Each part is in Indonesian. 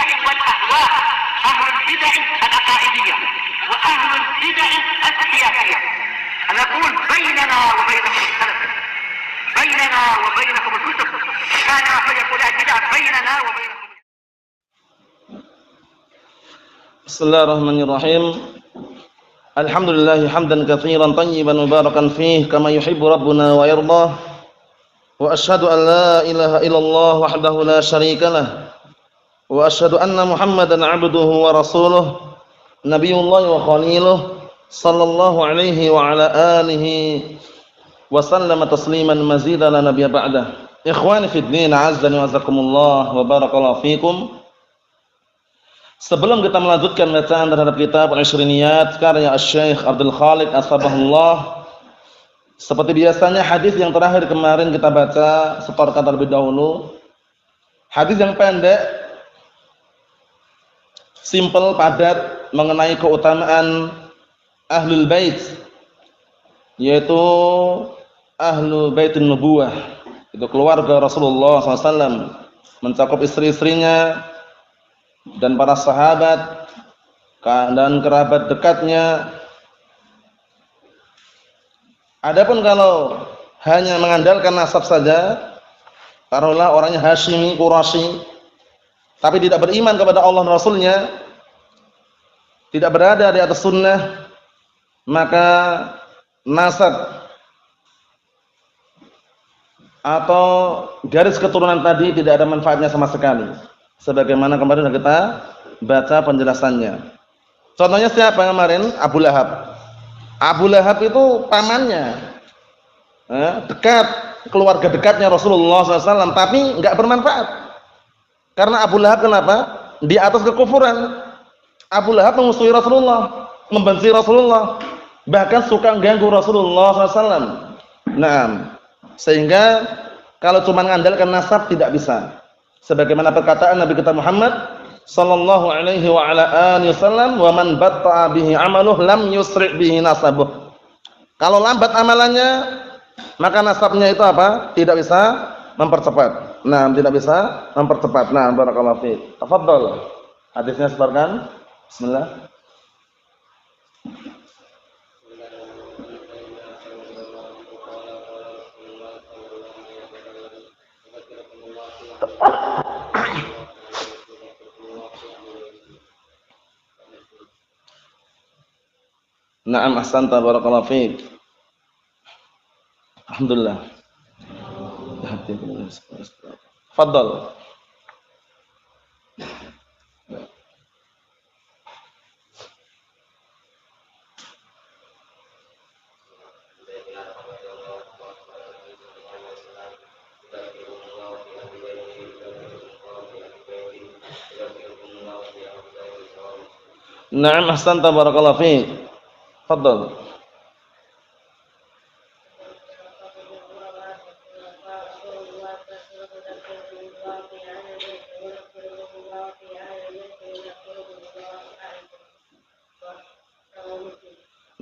البدع والأهواء، أهل البدع العقائدية وأهل البدع السياسية. نقول بيننا وبينكم السلف، بيننا وبينكم الكتب، كان فيقول البدع بيننا وبينكم. بسم الله الرحمن الرحيم. الحمد لله حمدا كثيرا طيبا مباركا فيه كما يحب ربنا ويرضاه. وأشهد أن لا إله إلا الله وحده لا شريك له. وأشهد أن محمدا عبده ورسوله نبي الله وخليله صلى الله عليه وعلى آله وسلم تسليما مزيدا لا نبي بعده. إخواني في الدين عزني وعزكمullah wa barakallahu fikum. Sebelum kita melanjutkan bacaan terhadap kitab Al-Ishriniyat karya Asy-Syaikh Abdul Khaliq As-Sabahullah, seperti biasanya hadis yang terakhir kemarin kita baca setorkan terlebih dahulu. Hadis yang pendek, simple, padat, mengenai keutamaan Ahlul Bait, yaitu Ahlul Baitin Nubuwah, itu keluarga Rasulullah SAW, mencakup istri-istrinya dan para sahabat dan kerabat dekatnya. Adapun kalau hanya mengandalkan nasab saja, taruhlah orangnya Hasyimi, Quraisy, tapi tidak beriman kepada Allah dan Rasulnya, tidak berada di atas sunnah, maka nasab atau garis keturunan tadi tidak ada manfaatnya sama sekali. Sebagaimana kemarin kita baca penjelasannya. Contohnya siapa kemarin? Abu Lahab. Abu Lahab itu pamannya, dekat, keluarga dekatnya Rasulullah SAW, tapi enggak bermanfaat. Karena Abu Lahab kenapa? Di atas kekufuran. Abu Lahab memusuhi Rasulullah, membenci Rasulullah, bahkan suka mengganggu Rasulullah SAW. Nah, sehingga kalau cuma mengandalkan nasab tidak bisa. Sebagaimana perkataan Nabi kita Muhammad sallallahu alaihi wa ala alihi wasallam, "Wa man batta'a bihi 'amaluhu lam yusri' bihi nasabuh." Kalau lambat amalannya, maka nasabnya itu apa? Tidak bisa mempercepat. Nah, tidak bisa mempercepat. Nah, barakallahu fiik. Tafadhal. Hadisnya sebarkan. Bismillah. Na'am, ahsanta, barakallahu fiik. Alhamdulillah. Fadhal. Na'am, ahsanta, barakallahu fiik. Fadhal.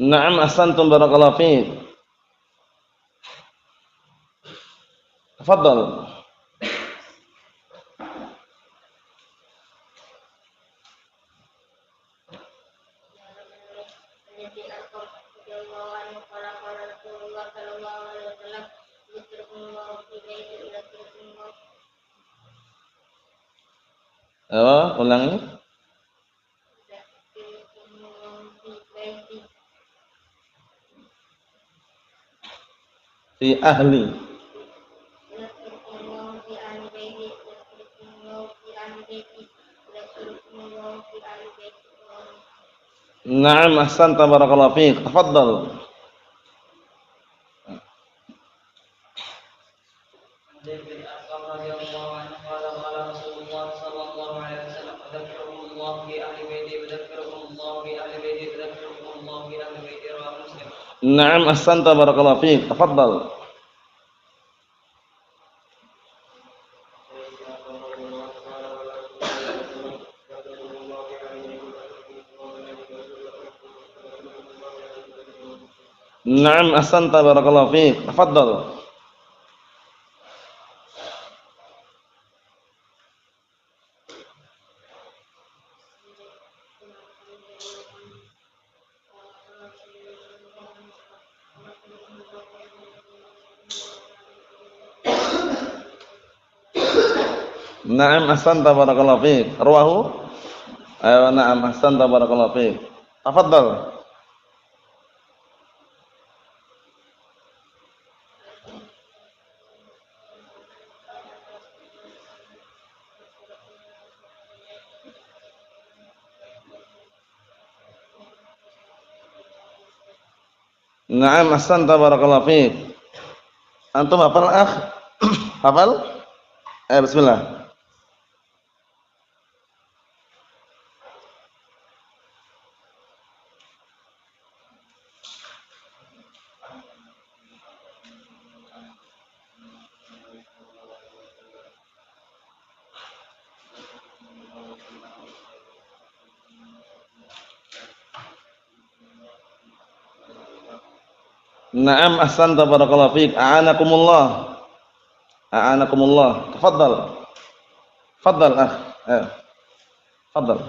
Na'am, ahsantum, barakallahu fiik. Tafadhal. Ulangi. Fi ahli. Na'am, ahsanta, barakallahu fiik. Tafadhal. Na'am, ahsanta, barakallahu fiik. Tafadhal. Na'am, ahsanta, barakallahu fiik. Tafadhal. Na'am ahsanta barakallahu fiik. Rawahu? Ayo na'am ahsanta barakallahu fiik. Tafadhal. Na'am ahsanta barakallahu fiik. Antum hafal akh? Hafal? Bismillah. Na'am ahsanta barakallahu fiik. A'anakumullah. A'anakumullah. Tafadhal. Tafadhal akh. Tafadhal.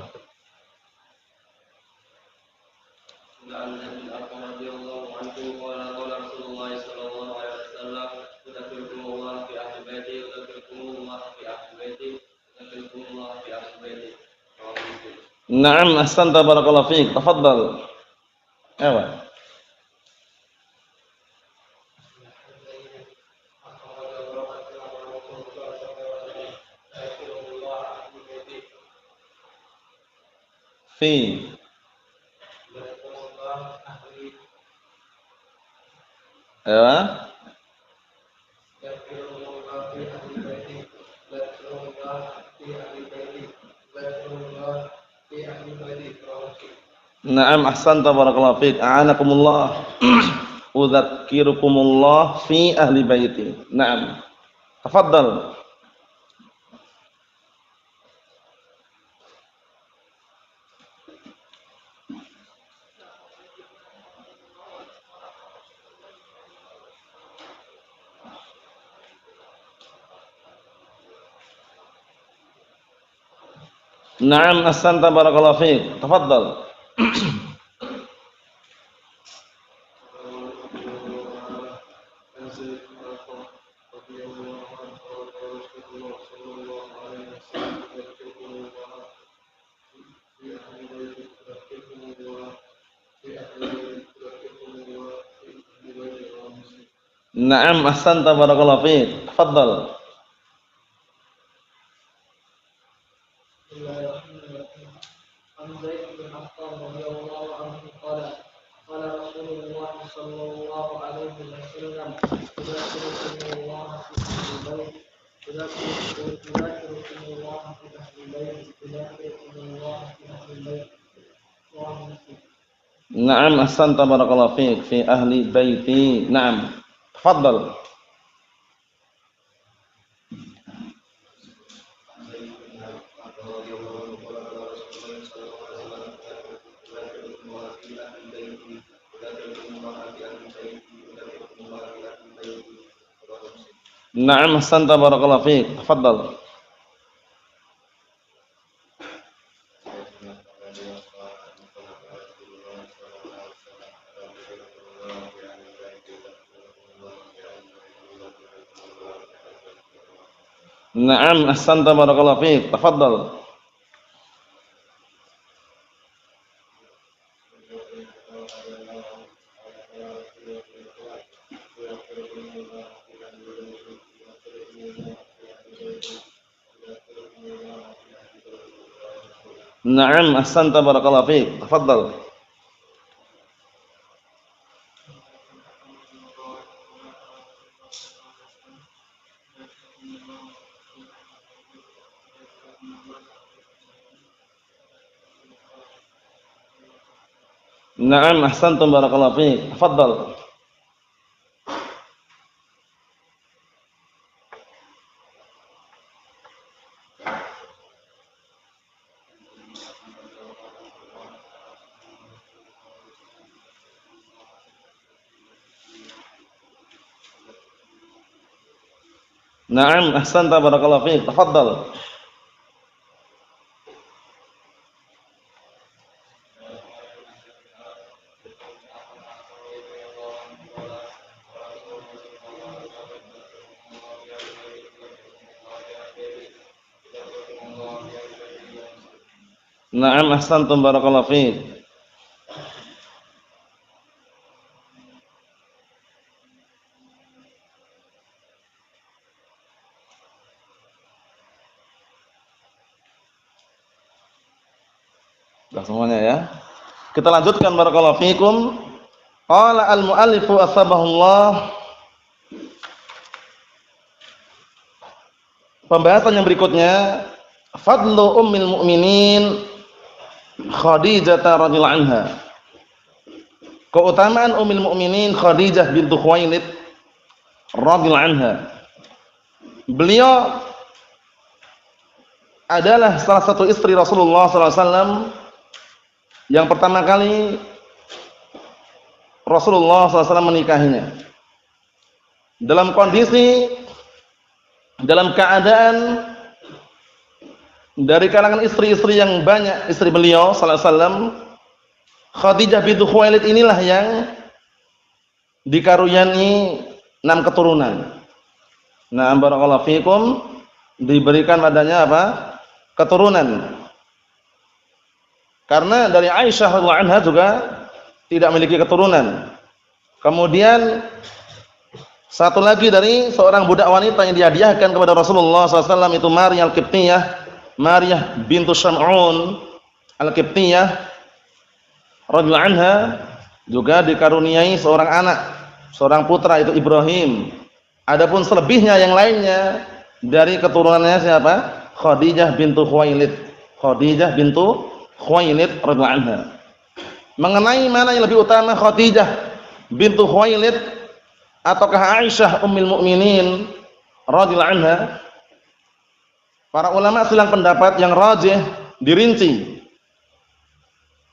Na'am ahsanta barakallahu fiik. Tafadhal. Ewa. Fi. Ewa. Na'am ahsanta barakallahu fiik. A'anakumullah. Udzakirukumullah fi ahli baiti. Na'am. Tafadhal. Na'am ahsanta barakallahu fiik. Tafadhal. Na'am ahsanta barakallahu fiik. Tafadhal. Na'am ahsanta barakallahu fiik fi ahli baiti. Na'am. Tafadhal. Na'am ahsanta barakallahu fiik. Tafadhal. Na'am ahsanta barakallahu fiik. Tafadhal. Na'am ahsanta barakallahu fiik. Tafadhal. Na'am ahsantum barakallahu fiik. Tafadhal. Na'am ahsanta barakallahu fiik. Tafadhal. Na'am, ahsantum, barakallahu fiik. Sudah semuanya ya. Kita lanjutkan, barakallahu fiikum. Qala al-mu'allifu asbahullah. Pembahasan yang berikutnya, fadlu ummil mu'minin Khadijah radhiyallahu anha. Keutamaan ummul mukminin Khadijah bintu Khuwailid radhiyallahu anha. Beliau adalah salah satu istri Rasulullah sallallahu alaihi wasallam yang pertama kali Rasulullah sallallahu alaihi wasallam menikahinya. Dalam keadaan dari kalangan istri-istri yang banyak, istri beliau sallallahu alaihi wasallam, Khadijah bintu Khuwailid inilah yang dikaruniai 6 keturunan. Nah, barakallahu fikum, diberikan padanya apa? Keturunan. Karena dari Aisyah radhiyallahu anha juga tidak memiliki keturunan. Kemudian satu lagi dari seorang budak wanita yang dihadiahkan kepada Rasulullah SAW itu Maryah Al-Qibtiyah, Maryah bintu Syam'un Al-Qibtiyah radhiyallahu anha, juga dikaruniai seorang anak, seorang putra, itu Ibrahim. Adapun selebihnya yang lainnya dari keturunannya siapa? Khadijah bintu Khuwailid. Khadijah bintu Khuwailid radhiyallahu anha. Mengenai mana yang lebih utama, Khadijah bintu Khuwailid ataukah Aisyah ummul mukminin radhiyallahu anha? Para ulama silang pendapat, yang rajih dirinci.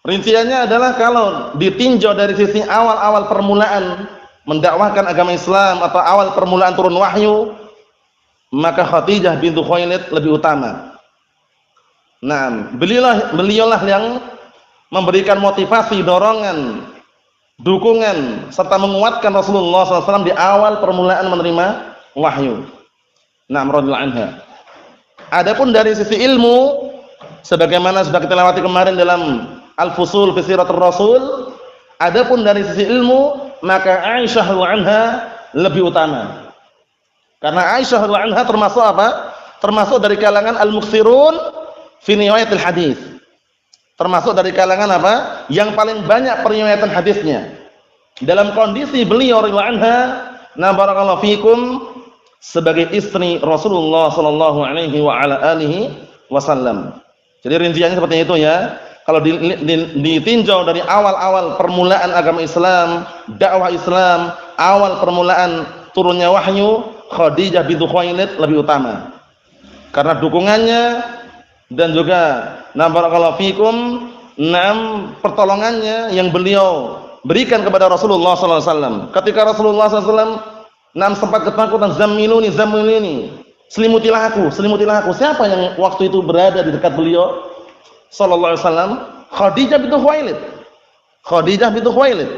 Rinciannya adalah kalau ditinjau dari sisi awal-awal permulaan mendakwahkan agama Islam atau awal permulaan turun wahyu, maka Khadijah bintu Khuwailid lebih utama. Nah, beliaulah yang memberikan motivasi, dorongan, dukungan serta menguatkan Rasulullah SAW di awal permulaan menerima wahyu. Nah, radhiyallahu anha. Adapun dari sisi ilmu, sebagaimana sudah kita lewati kemarin dalam Al-Fusul fi Siratul Rasul, adapun dari sisi ilmu, maka Aisyah radhiyallahu anha lebih utama. Karena Aisyah radhiyallahu anha termasuk apa? Termasuk dari kalangan al-muktsirun fi riwayatil hadis. Termasuk dari kalangan apa? Yang paling banyak periwayatan hadisnya. Dalam kondisi beliau radhiyallahu anha, na barakallahu fikum, sebagai istri Rasulullah sallallahu alaihi wa ala alihi wasallam. Jadi rinciannya seperti itu ya. Kalau ditinjau dari awal-awal permulaan agama Islam, dakwah Islam, awal permulaan turunnya wahyu, Khadijah bintu Khuwailid lebih utama. Karena dukungannya dan juga barakallahu fikum, pertolongannya yang beliau berikan kepada Rasulullah sallallahu alaihi wasallam. Ketika Rasulullah sallallahu alaihi wasallam sempat ketakutan, zammiluni, selimutilah aku. Siapa yang waktu itu berada di dekat beliau sallallahu alaihi wasallam? Khadijah bintu Khuwailid.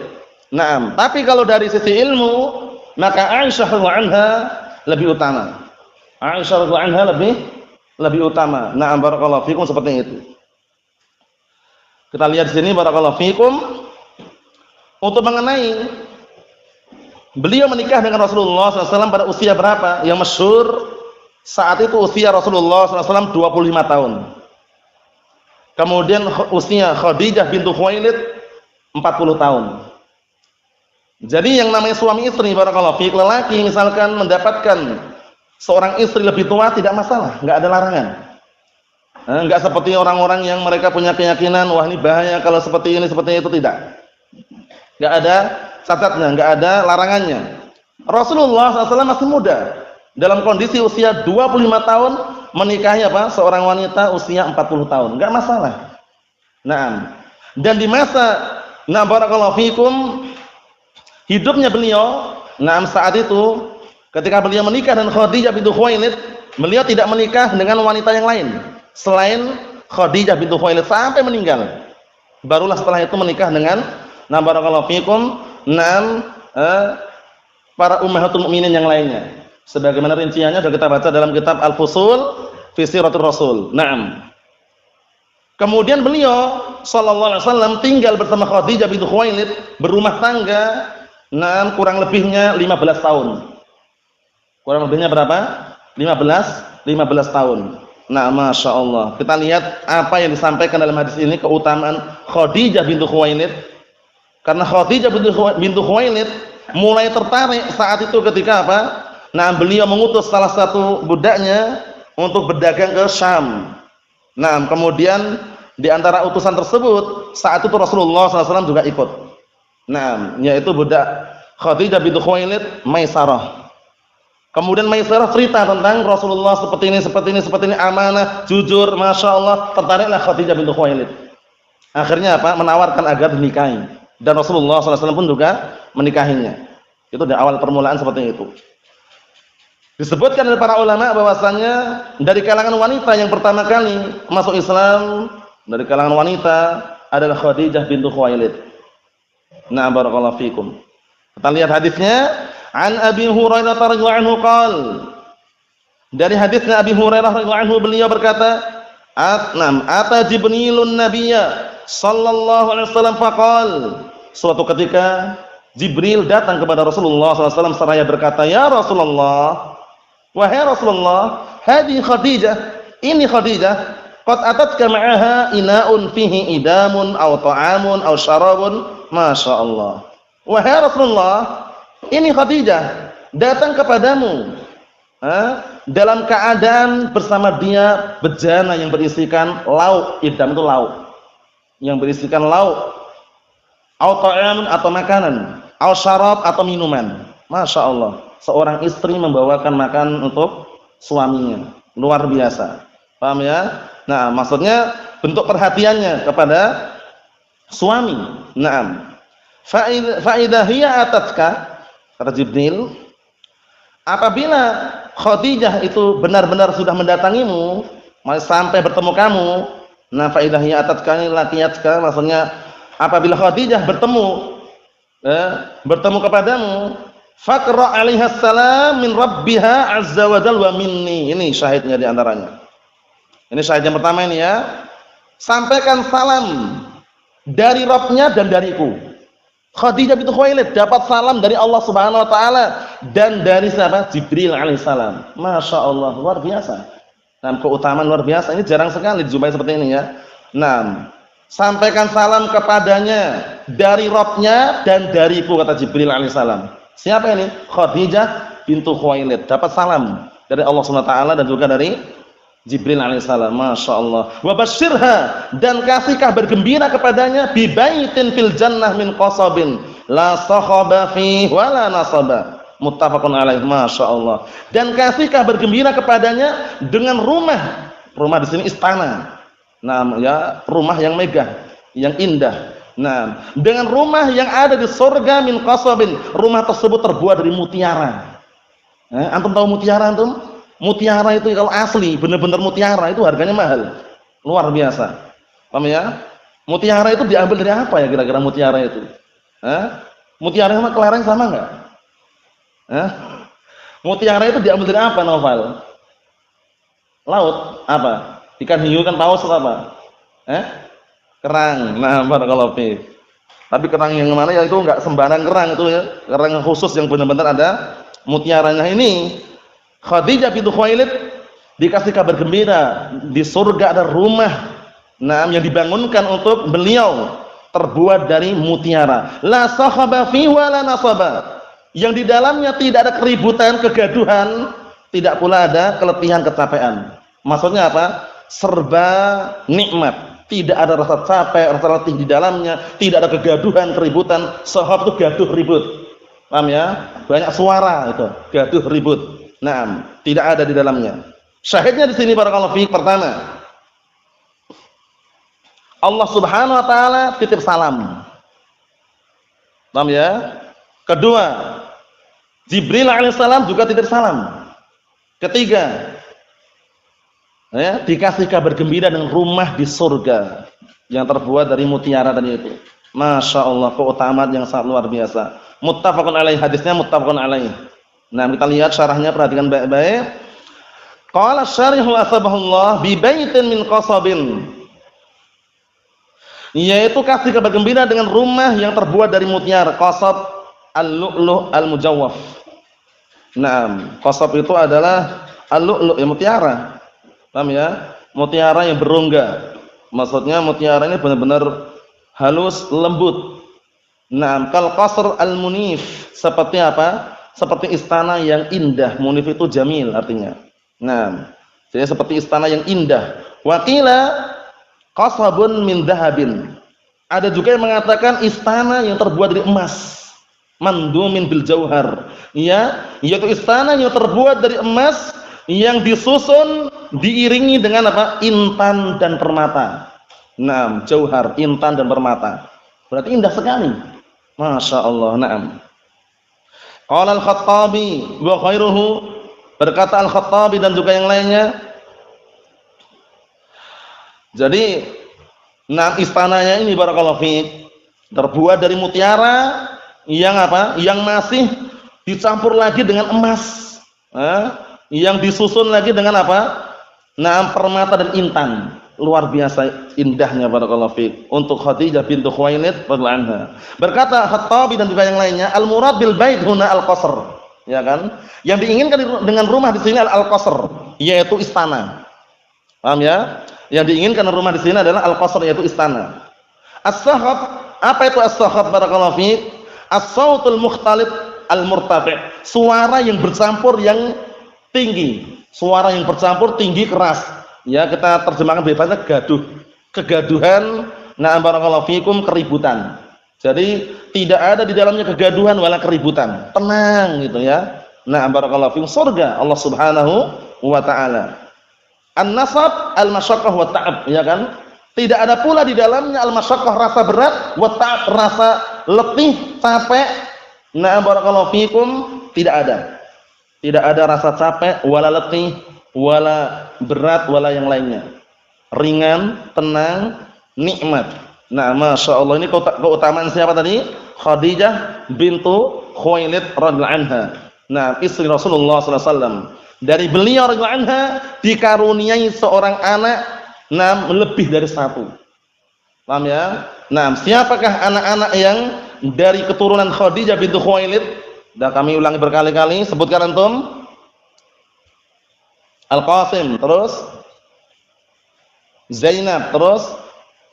Naam, tapi kalau dari sisi ilmu, maka Aisyah radhiyallahu anha lebih utama. Aisyah radhiyallahu anha lebih utama. Naam, barakallahu fikum, seperti itu. Kita lihat di sini, barakallahu fikum, untuk mengenai beliau menikah dengan Rasulullah SAW pada usia berapa? Yang masyhur saat itu usia Rasulullah SAW 25 tahun. Kemudian usia Khadijah bintu Khuwailid 40 tahun. Jadi yang namanya suami istri, barakallahu fiik, lelaki misalkan mendapatkan seorang istri lebih tua tidak masalah, enggak ada larangan. Enggak seperti orang-orang yang mereka punya keyakinan, wah ini bahaya kalau seperti ini seperti itu, tidak. Enggak ada catatnya, enggak ada larangannya. Rasulullah SAW masih muda, dalam kondisi usia 25 tahun menikahi apa? Seorang wanita usia 40 tahun, enggak masalah. Naam. Dan di masa barakallahu fikum hidupnya beliau, saat itu ketika beliau menikah dengan Khadijah bintu Khuwailid, beliau tidak menikah dengan wanita yang lain selain Khadijah bintu Khuwailid sampai meninggal. Barulah setelah itu menikah dengan barakallahu fikum para ummahatul mukminin yang lainnya. Sebagaimana rinciannya sudah kita baca dalam kitab Al-Fusul fi Siratul Rasul. Naam. Kemudian beliau sallallahu alaihi wasallam tinggal bersama Khadijah binti Khuwailid, berumah tangga, kurang lebihnya 15 tahun. Kurang lebihnya berapa? 15 tahun. Nah, Masya Allah. Kita lihat apa yang disampaikan dalam hadis ini, keutamaan Khadijah binti Khuwailid. Karena Khadijah binti Khuwailid mulai tertarik saat itu ketika apa? Nah, beliau mengutus salah satu budaknya untuk berdagang ke Syam. Nah, kemudian di antara utusan tersebut saat itu Rasulullah SAW juga ikut. Nah, yaitu budak Khadijah binti Khuwailid, Maisarah. Kemudian Maisarah cerita tentang Rasulullah seperti ini, amanah, jujur, Masya Allah, tertariklah Khadijah binti Khuwailid. Akhirnya apa? Menawarkan agar dinikahi. Dan Rasulullah SAW pun juga menikahinya. Itu di awal permulaan seperti itu. Disebutkan oleh para ulama bahwasannya dari kalangan wanita yang pertama kali masuk Islam dari kalangan wanita adalah Khadijah binti Khuwailid. Nah, barakallahu fikum. Kita lihat hadisnya. An Abi Hurairah radhiyallahu anhu qol. Dari hadisnya Abi Hurairah radhiyallahu anhu beliau berkata, ata Jibrilun Nabiyya sallallahu alaihi wasallam faqal. Suatu ketika Jibril datang kepada Rasulullah sallallahu alaihi wasallam seraya berkata, "Ya Rasulullah, wahai Rasulullah, hadi Khadijah, ini Khadijah, qad atatka ma'aha ina'un fihi idamun aw ta'amun aw syarabun." Masyaallah. Wahai Rasulullah, ini Khadijah datang kepadamu dalam keadaan bersama dia bejana yang berisikan lauk, idam itu lauk, yang berisikan lauk, au ta'amun atau makanan, au syarab atau minuman. Masya Allah, seorang istri membawakan makan untuk suaminya, luar biasa. Paham ya? Nah, maksudnya bentuk perhatiannya kepada suami. Naam. Fa idza hiya atatka, kata Jibril, apabila Khadijah itu benar-benar sudah mendatangimu, sampai bertemu kamu, nah fa idza hiya atatka ini laqiyatka, maksudnya apabila Khadijah bertemu kepadamu, faqra 'alaiha salam min rabbiha azza wa jalla wa minni. Ini syahidnya di antaranya. Ini syahid yang pertama ini ya. Sampaikan salam dari Rabbnya dan dariku. Khadijah binti Khuwailid dapat salam dari Allah Subhanahu wa taala dan dari siapa? Jibril alaihissalam. Masya Allah, luar biasa. Nah, keutamaan luar biasa ini jarang sekali dijumpai seperti ini ya. Nah, sampaikan salam kepadanya dari Rabbnya dan dariku, kata Jibril alaihissalam. Siapa ini? Khadijah binti Khuwailid dapat salam dari Allah Subhanahu wa taala dan juga dari Jibril alaihissalam. Masya Allah. Wa basyirha, dan kasih kabar gembira kepadanya bi baitin fil jannah min qasabin la sakhaba fi wa la nasaba. Muttafaqun alaih. Masya Allah. Dan kasih kabar gembira kepadanya dengan rumah di sini istana. Nah, ya, rumah yang megah, yang indah. Nah, dengan rumah yang ada di surga min qasabin. Rumah tersebut terbuat dari mutiara. Antum tahu mutiara antum? Mutiara itu kalau asli, benar-benar mutiara itu harganya mahal. Luar biasa. Paham ya? Mutiara itu diambil dari apa ya kira-kira mutiara itu? Mutiara sama kelereng sama enggak? Mutiara itu diambil dari apa, Novel? Laut, apa? Ikan hiu kan paus atau apa? Kerang. Nah, barakallahu fiik. Tapi kerang yang mana ya itu enggak sembarang kerang itu ya. Kerang khusus yang benar-benar ada mutiaranya. Ini Khadijah binti Khuwailid dikasih kabar gembira, di surga ada rumah yang dibangunkan untuk beliau terbuat dari mutiara. La sakhaba fi wa la nasaba. Yang di dalamnya tidak ada keributan, kegaduhan, tidak pula ada keletihan, kecapean. Maksudnya apa? Serba nikmat. Tidak ada rasa capek, rasa letih di dalamnya, tidak ada kegaduhan, keributan. Sahab itu gaduh ribut. Paham ya? Banyak suara itu, gaduh ribut. Nah, tidak ada di dalamnya. Syahidnya di sini barakallahu fiik, pertama, Allah Subhanahu wa taala titip salam. Paham ya? Kedua, Jibril alaihissalam juga titip salam. Ketiga, ya, dikasih kabar gembira dengan rumah di surga yang terbuat dari mutiara tadi itu. Masya Allah, keutamaan yang sangat luar biasa. Muttafaqun alaih, hadisnya muttafaqun alaih. Nah, kita lihat syarahnya, perhatikan baik-baik. Qala syarihu asbahullah bi baitin min qasabin. yaitu kasih kabar gembira dengan rumah yang terbuat dari mutiara, qasab al-lu'lu' al-mujawwaf. Naam, qasab itu adalah al-lu'lu' ya mutiara. Paham ya? Mutiara yang berongga. Maksudnya mutiara ini benar-benar halus, lembut. Naam, kal qasr al-munif, seperti apa? Seperti istana yang indah. Munif itu jamil artinya. Naam. Jadi seperti istana yang indah. Wa qila qasabun min dhahabin. Ada juga yang mengatakan istana yang terbuat dari emas. Mandumin bil jauhar. Ya, yaitu istana yang terbuat dari emas yang disusun diiringi dengan apa? Intan dan permata. Naam, jauhar, intan dan permata. Berarti indah sekali. Masya Allah, naam. Qala al-Khattabi wa khairuhu, berkata al-Khattabi dan juga yang lainnya. Jadi, istananya ini barakallahu fiik terbuat dari mutiara yang apa? Yang masih dicampur lagi dengan emas. Yang disusun lagi dengan apa? Permata dan intan. Luar biasa indahnya barakallahu fiik untuk Khadijah bintu Khuwailid radhiyallahu anha. Berkata Khattabi dan juga yang lainnya, al-murad bil bait huna al-qasr, ya kan? Yang diinginkan dengan rumah di sini al-qasr, yaitu istana. Paham ya? Yang diinginkan rumah di sini adalah al-qasr, yaitu istana. As-sakhab, apa itu as-sakhab barakallahu fiik? As-sautul mukhtalif al-murtafi', suara yang bercampur yang tinggi, suara yang bercampur tinggi keras. Ya, kita terjemahkan bebasnya gaduh, kegaduhan, barakallahu fikum, keributan. Jadi tidak ada di dalamnya kegaduhan wala keributan, tenang gitu ya. Barakallahu fikum, surga Allah Subhanahu wa taala. An-nasab al-masyaqqah wa ta'ab, ya kan? Tidak ada pula di dalamnya al-masyaqqah, rasa berat, wa ta'ab, rasa letih, capek. Barakallahu fikum, tidak ada. Tidak ada rasa capek wala letih, wala berat, wala yang lainnya. Ringan, tenang, nikmat. Masya Allah, ini keutamaan siapa tadi? Khadijah bintu Khuwailid radhiyallahu anha. Istri Rasulullah sallallahu alaihi wasallam. Dari beliau radhiyallahu anha dikaruniai seorang anak, lebih dari satu. Paham ya? Siapakah anak-anak yang dari keturunan Khadijah bintu Khuwailid? Sudah kami ulangi berkali-kali, sebutkan antum. Al-Qasim, terus Zainab, terus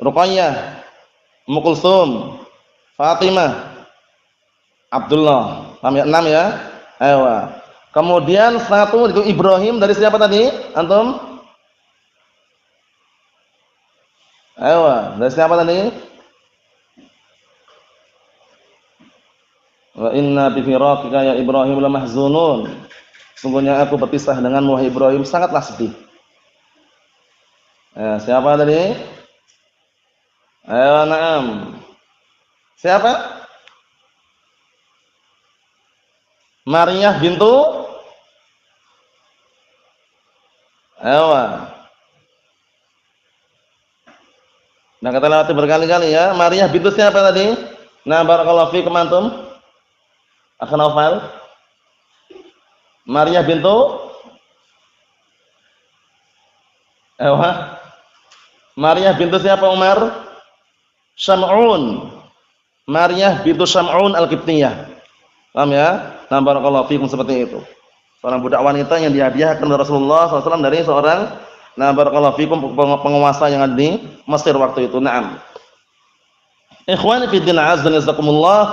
Ruqayyah, Ummu Kulsum, Fatimah, Abdullah. 6 ya? Ayo. Kemudian satu itu Ibrahim, dari siapa tadi? Antum? Ayo, dari siapa tadi? Wa inna bi firaqika ya Ibrahim lamahzunun. Sungguhnya aku berpisah denganmu wahai Ibrahim, sangatlah sedih. Siapa tadi? Ayo, na'am. Siapa? Maryah bintu? Ayo. Kita lewati berkali-kali ya. Maryah bintu siapa tadi? Barakallahu fiikum antum. Akhan Naufal. Maryah bintu Maryah bintu siapa Umar? Syam'un. Maryah bintu Syam'un al-Qibtiyah. Paham ya? Barakallahu fikum, seperti itu. Seorang budak wanita yang dihadiahkan oleh Rasulullah SAW dari seorang barakallahu fikum penguasa yang ada di Mesir waktu itu. Ikhwani fi din, azza wa jazakumullah.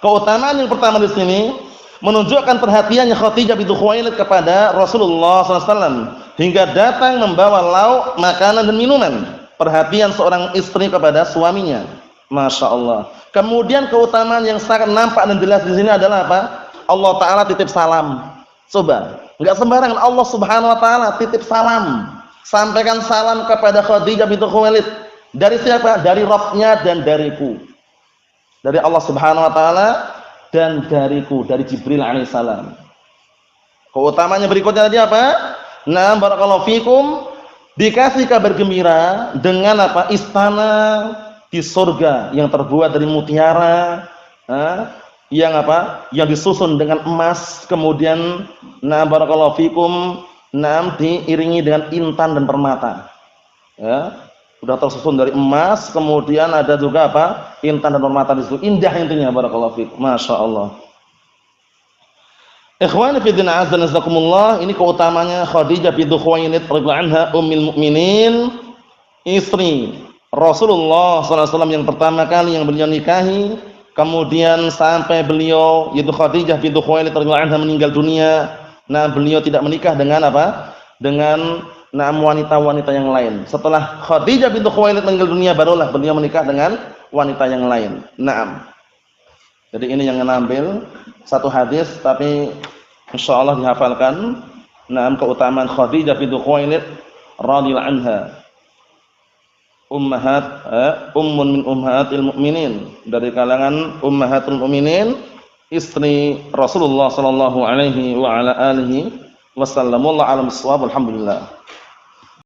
Keutamaan yang pertama di sini menunjukkan perhatiannya Khadijah bintu Khuwailid kepada Rasulullah SAW hingga datang membawa lauk, makanan dan minuman. Perhatian seorang istri kepada suaminya, masya Allah. Kemudian keutamaan yang sangat nampak dan jelas di sini adalah apa? Allah Taala titip salam. Coba, nggak sembarangan Allah Subhanahu Wa Taala titip salam. Sampaikan salam kepada Khadijah bintu Khuwailid. Dari siapa? Dari Rabbnya dan dariku. Dari Allah Subhanahu Wa Taala dan dariku, dari Jibril alaihissalam. Keutamanya berikutnya tadi apa? Barakallahu fikum, dikasih kabar gembira dengan apa? Istana di surga yang terbuat dari mutiara, yang apa? Yang disusun dengan emas, kemudian barakallahu fikum, diiringi dengan intan dan permata. Ya. Sudah tersusun dari emas, kemudian ada juga apa? Intan dan permata di situ. Indah intinya, barakallahu fiik. Masya Allah. Ikhwani fi din azza nazakumullah, ini keutamanya Khadijah bintu Khuwailid radhiyallahu anha ummul mukminin, istri Rasulullah sallallahu alaihi wasallam yang pertama kali yang beliau nikahi, kemudian sampai beliau yaitu Khadijah bintu Khuwailid radhiyallahu anha meninggal dunia. Nah, beliau tidak menikah dengan apa? Dengan wanita-wanita yang lain. Setelah Khadijah bintu Khuwailid meninggal dunia barulah beliau menikah dengan wanita yang lain. Naam. Jadi ini yang ngambil satu hadis tapi insyaallah dihafalkan. Naam, keutamaan Khadijah bintu Khuwailid radhiyallahu anha. Ummun min ummahatil mukminin, dari kalangan ummahatul mukminin, istri Rasulullah sallallahu alaihi wa ala alihi wasallam. Wallahu a'lam bissawab. Alhamdulillah.